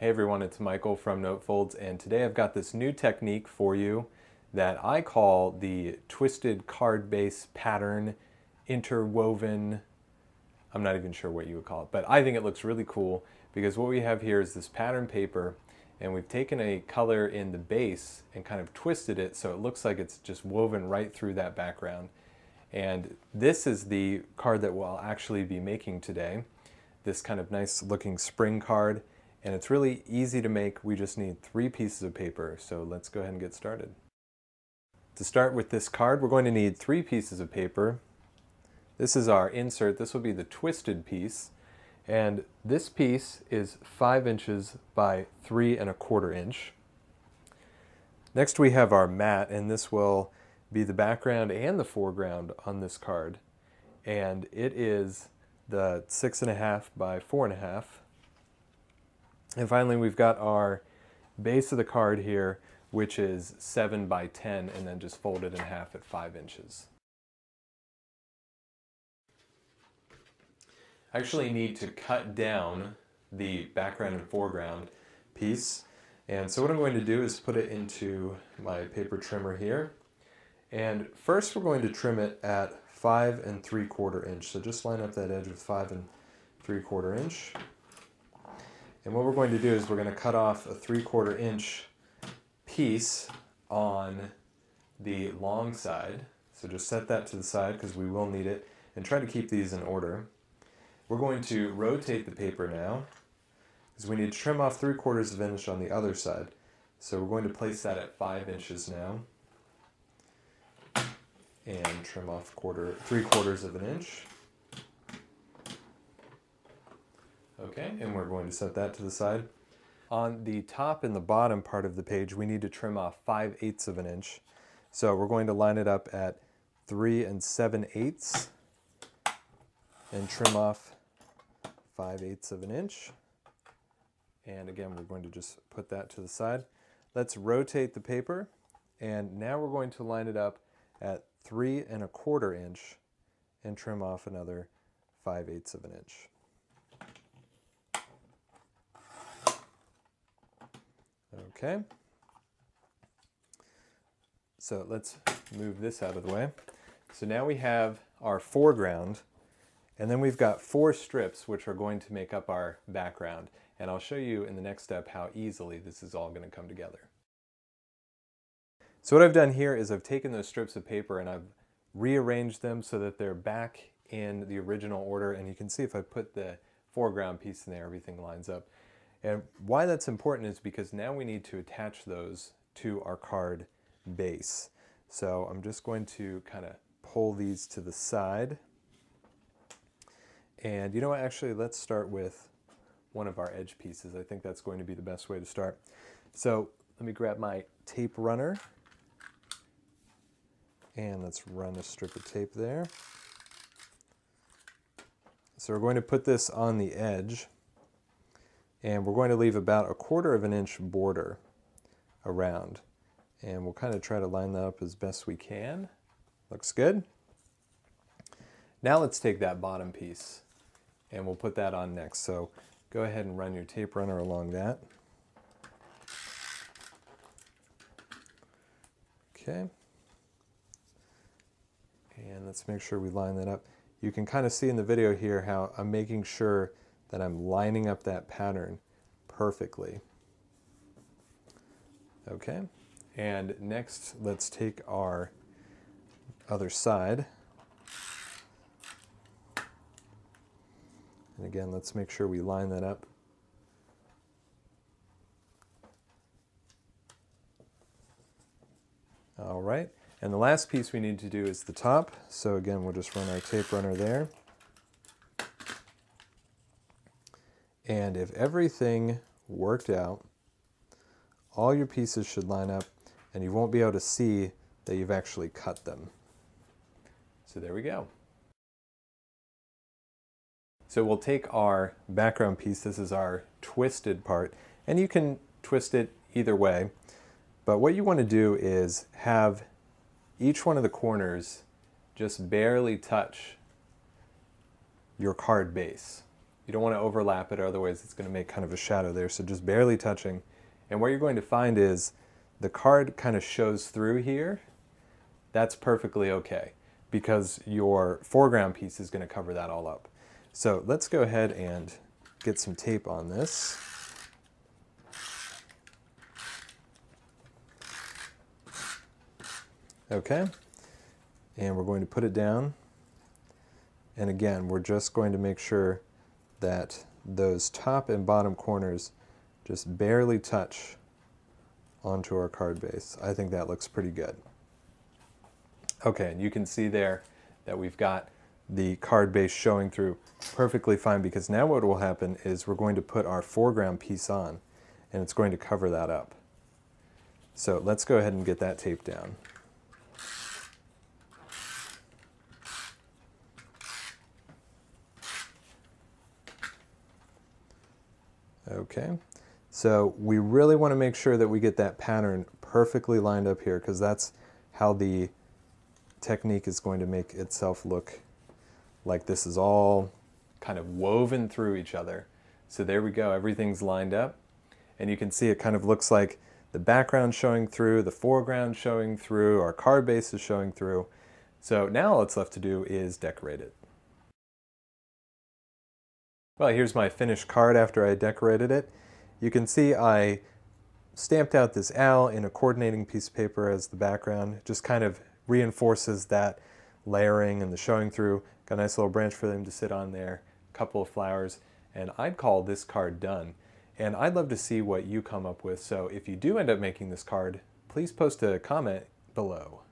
Hey everyone, it's Michael from Notefolds, and today I've got this new technique for you that I call the twisted card base pattern interwoven. I'm not even sure what you would call it, but I think it looks really cool because what we have here is this pattern paper, and we've taken a color in the base and kind of twisted it so it looks like it's just woven right through that background. And this is the card that we'll actually be making today, this kind of nice looking spring card. And it's really easy to make. We just need 3 pieces of paper. So let's go ahead and get started. To start with this card, we're going to need 3 pieces of paper. This is our insert. This will be the twisted piece. And this piece is 5 inches by 3 1/4 inch. Next we have our mat, and this will be the background and the foreground on this card. And it is the 6 1/2 by 4 1/2. And finally, we've got our base of the card here, which is 7 by 10, and then just folded in half at 5 inches. I actually need to cut down the background and foreground piece. And so what I'm going to do is put it into my paper trimmer here. And first we're going to trim it at 5 3/4 inch. So just line up that edge with 5 3/4 inch. And what we're going to do is we're going to cut off a 3/4 inch piece on the long side. So just set that to the side because we will need it, and try to keep these in order. We're going to rotate the paper now because we need to trim off 3/4 of an inch on the other side. So we're going to place that at 5 inches now and trim off 3/4 of an inch. Okay, and we're going to set that to the side. On the top and the bottom part of the page, we need to trim off 5/8 of an inch. So we're going to line it up at 3 7/8 and trim off 5/8 of an inch. And again, we're going to just put that to the side. Let's rotate the paper, and now we're going to line it up at 3 1/4 inch and trim off another 5/8 of an inch. Okay, so let's move this out of the way. So now we have our foreground, and then we've got 4 strips which are going to make up our background. And I'll show you in the next step how easily this is all going to come together. So what I've done here is I've taken those strips of paper and I've rearranged them so that they're back in the original order. And you can see if I put the foreground piece in there, everything lines up. And why that's important is because now we need to attach those to our card base. So I'm just going to kind of pull these to the side. And you know what, actually let's start with one of our edge pieces. I think that's going to be the best way to start. So let me grab my tape runner, and let's run a strip of tape there. So we're going to put this on the edge, and we're going to leave about 1/4 of an inch border around. And we'll kind of try to line that up as best we can. Looks good. Now let's take that bottom piece and we'll put that on next. So go ahead and run your tape runner along that. Okay. And let's make sure we line that up. You can kind of see in the video here how I'm making sure that I'm lining up that pattern perfectly. Okay, and next let's take our other side. And again, let's make sure we line that up. All right, and the last piece we need to do is the top. So again, we'll just run our tape runner there. And if everything worked out, all your pieces should line up, and you won't be able to see that you've actually cut them. So there we go. So we'll take our background piece, this is our twisted part, and you can twist it either way, but what you want to do is have each one of the corners just barely touch your card base. You don't want to overlap it, otherwise it's going to make kind of a shadow there, so just barely touching. And what you're going to find is the card kind of shows through here. That's perfectly okay, because your foreground piece is going to cover that all up. So let's go ahead and get some tape on this. Okay, and we're going to put it down. And again, we're just going to make sure that those top and bottom corners just barely touch onto our card base. I think that looks pretty good. Okay, and you can see there that we've got the card base showing through perfectly fine, because now what will happen is we're going to put our foreground piece on, and it's going to cover that up. So let's go ahead and get that taped down. Okay, so we really want to make sure that we get that pattern perfectly lined up here, because that's how the technique is going to make itself look like this is all kind of woven through each other. So there we go, everything's lined up, and you can see it kind of looks like the background showing through, the foreground showing through, our card base is showing through. So now all that's left to do is decorate it. Well, here's my finished card after I decorated it. You can see I stamped out this owl in a coordinating piece of paper as the background. It just kind of reinforces that layering and the showing through. Got a nice little branch for them to sit on there, a couple of flowers, and I'd call this card done. And I'd love to see what you come up with, so if you do end up making this card, please post a comment below.